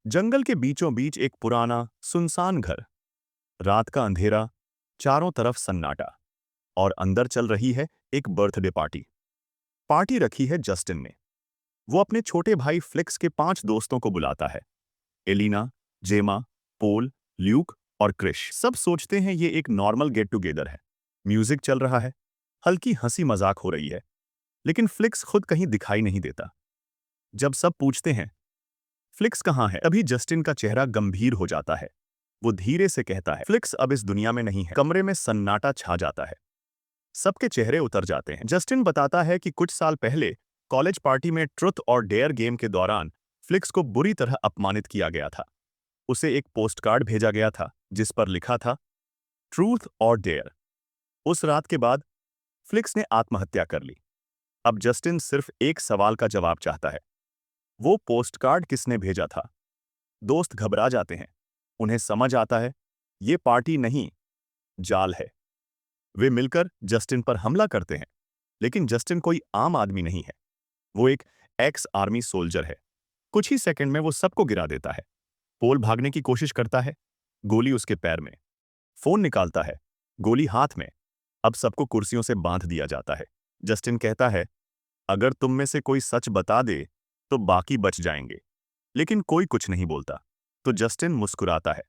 जंगल के बीचों बीच एक पुराना सुनसान घर। रात का अंधेरा, चारों तरफ सन्नाटा, और अंदर चल रही है एक बर्थडे पार्टी। पार्टी रखी है जस्टिन ने। वो अपने छोटे भाई फ्लिक्स के 5 दोस्तों को बुलाता है। एलिना, जेमा, पोल, ल्यूक और क्रिश। सब सोचते हैं ये एक नॉर्मल गेट टुगेदर है। म्यूजिक चल रहा है, हल्की हंसी मजाक हो रही है, लेकिन फ्लिक्स खुद कहीं दिखाई नहीं देता। जब सब पूछते हैं फ्लिक्स कहाँ है, तभी जस्टिन का चेहरा गंभीर हो जाता है। वो धीरे से कहता है, फ्लिक्स अब इस दुनिया में नहीं है। कमरे में सन्नाटा छा जाता है। सबके चेहरे उतर जाते हैं। जस्टिन बताता है कि कुछ साल पहले कॉलेज पार्टी में ट्रुथ और डेयर गेम के दौरान फ्लिक्स को बुरी तरह अपमानित किया गया था। उसे एक पोस्ट कार्ड भेजा गया था जिस पर लिखा था, ट्रूथ और डेयर। उस रात के बाद फ्लिक्स ने आत्महत्या कर ली। अब जस्टिन सिर्फ एक सवाल का जवाब चाहता है, वो पोस्ट कार्ड किसने भेजा था। दोस्त घबरा जाते हैं। उन्हें समझ आता है ये पार्टी नहीं, जाल है। वे मिलकर जस्टिन पर हमला करते हैं, लेकिन जस्टिन कोई आम आदमी नहीं है। वो एक एक्स आर्मी सोल्जर है। कुछ ही सेकंड में वो सबको गिरा देता है। पोल भागने की कोशिश करता है, गोली उसके पैर में। फोन निकालता है, गोली हाथ में। अब सबको कुर्सियों से बांध दिया जाता है। जस्टिन कहता है, अगर तुम में से कोई सच बता दे तो बाकी बच जाएंगे। लेकिन कोई कुछ नहीं बोलता। तो जस्टिन मुस्कुराता है,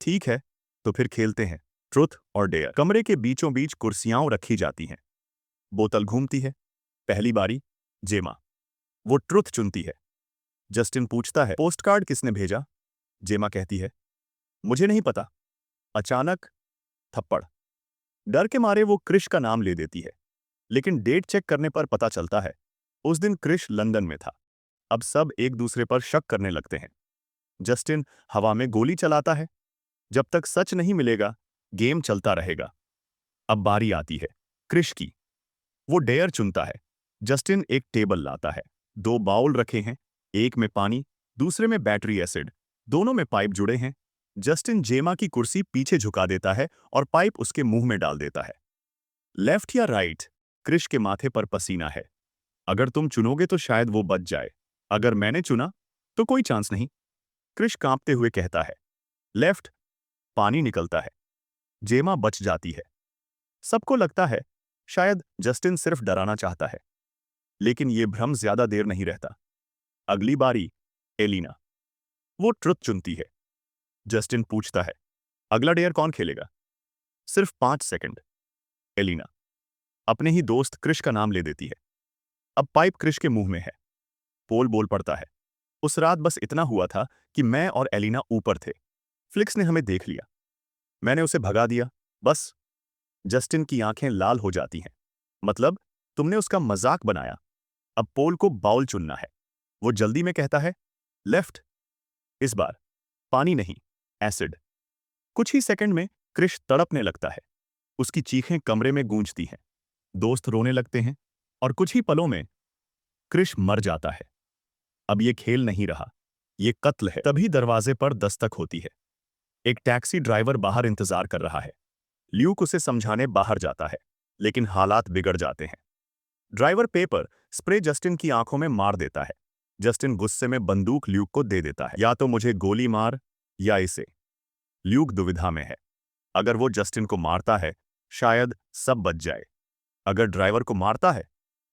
ठीक है, तो फिर खेलते हैं, ट्रुथ और डेयर। कमरे के बीचों बीच कुर्सियां रखी जाती हैं। बोतल घूमती है। पहली बारी जेमा। वो ट्रुथ चुनती है। जस्टिन पूछता है, पोस्ट कार्ड किसने भेजा। जेमा कहती है, मुझे नहीं पता। अचानक थप्पड़। डर के मारे वो क्रिश का नाम ले देती है, लेकिन डेट चेक करने पर पता चलता है उस दिन क्रिश लंदन में था। अब सब एक दूसरे पर शक करने लगते हैं। जस्टिन हवा में गोली चलाता है, जब तक सच नहीं मिलेगा गेम चलता रहेगा। अब बारी आती है क्रिश की। वो डेयर चुनता है। जस्टिन एक टेबल लाता है। 2 बाउल रखे हैं, एक में पानी, दूसरे में बैटरी एसिड। दोनों में पाइप जुड़े हैं। जस्टिन जेमा की कुर्सी पीछे झुका देता है और पाइप उसके मुंह में डाल देता है। लेफ्ट या राइट? क्रिश के माथे पर पसीना है। अगर तुम चुनोगे तो शायद वो बच जाए। अगर मैंने चुना तो कोई चांस नहीं। क्रिश कांपते हुए कहता है, लेफ्ट। पानी निकलता है। जेमा बच जाती है। सबको लगता है शायद जस्टिन सिर्फ डराना चाहता है, लेकिन यह भ्रम ज्यादा देर नहीं रहता। अगली बारी एलिना। वो ट्रुथ चुनती है। जस्टिन पूछता है, अगला डेयर कौन खेलेगा। सिर्फ 5 सेकंड। एलिना अपने ही दोस्त क्रिश का नाम ले देती है। अब पाइप क्रिश के मुंह में है। पोल बोल पड़ता है, उस रात बस इतना हुआ था कि मैं और एलिना ऊपर थे। फ्लिक्स ने हमें देख लिया। मैंने उसे भगा दिया, बस। जस्टिन की आंखें लाल हो जाती हैं। मतलब तुमने उसका मजाक बनाया। अब पोल को बाउल चुनना है। वो जल्दी में कहता है, लेफ्ट। इस बार पानी नहीं, एसिड। कुछ ही सेकंड में क्रिश तड़पने लगता है। उसकी चीखें कमरे में गूंजती हैं। दोस्त रोने लगते हैं और कुछ ही पलों में क्रिश मर जाता है। अब ये खेल नहीं रहा, ये कत्ल है। तभी दरवाजे पर दस्तक होती है। एक टैक्सी ड्राइवर बाहर इंतजार कर रहा है। ल्यूक उसे समझाने बाहर जाता है, लेकिन हालात बिगड़ जाते हैं। ड्राइवर पेपर स्प्रे जस्टिन की आंखों में मार देता है। जस्टिन गुस्से में बंदूक ल्यूक को दे देता है, या तो मुझे गोली मार या इसे। ल्यूक दुविधा में है। अगर वो जस्टिन को मारता है शायद सब बच जाए। अगर ड्राइवर को मारता है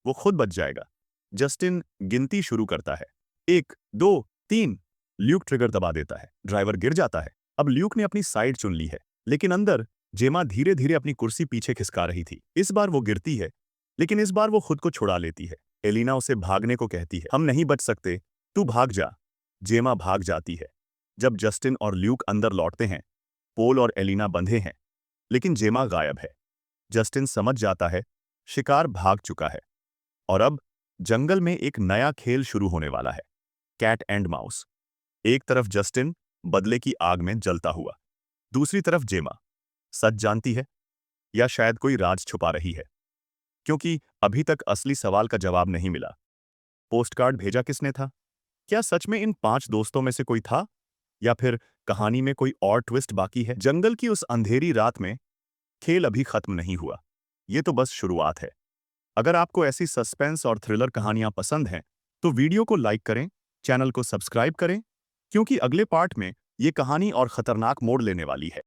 वो खुद बच जाएगा। जस्टिन गिनती शुरू करता है, 1 2 3। ल्यूक ट्रिगर दबा देता है। ड्राइवर गिर जाता है। अब ल्यूक ने अपनी साइड चुन ली है, लेकिन अंदर जेमा धीरे धीरे अपनी कुर्सी पीछे खिसका रही थी। इस बार वो गिरती है, लेकिन इस बार वो खुद को छुड़ा लेती है। एलिना उसे भागने को कहती है, हम नहीं बच सकते, तू भाग जा। जेमा भाग जाती है। जब जस्टिन और ल्यूक अंदर लौटते हैं, पोल और एलिना बंधे हैं, लेकिन जेमा गायब है। जस्टिन समझ जाता है शिकार भाग चुका है, और अब जंगल में एक नया खेल शुरू होने वाला है, कैट एंड माउस। एक तरफ जस्टिन बदले की आग में जलता हुआ, दूसरी तरफ जेमा सच जानती है या शायद कोई राज छुपा रही है, क्योंकि अभी तक असली सवाल का जवाब नहीं मिला। पोस्टकार्ड भेजा किसने था? क्या सच में इन 5 दोस्तों में से कोई था, या फिर कहानी में कोई और ट्विस्ट बाकी है? जंगल की उस अंधेरी रात में खेल अभी खत्म नहीं हुआ। ये तो बस शुरुआत है। अगर आपको ऐसी सस्पेंस और थ्रिलर कहानियां पसंद हैं, तो वीडियो को लाइक करें, चैनल को सब्सक्राइब करें, क्योंकि अगले पार्ट में ये कहानी और खतरनाक मोड़ लेने वाली है।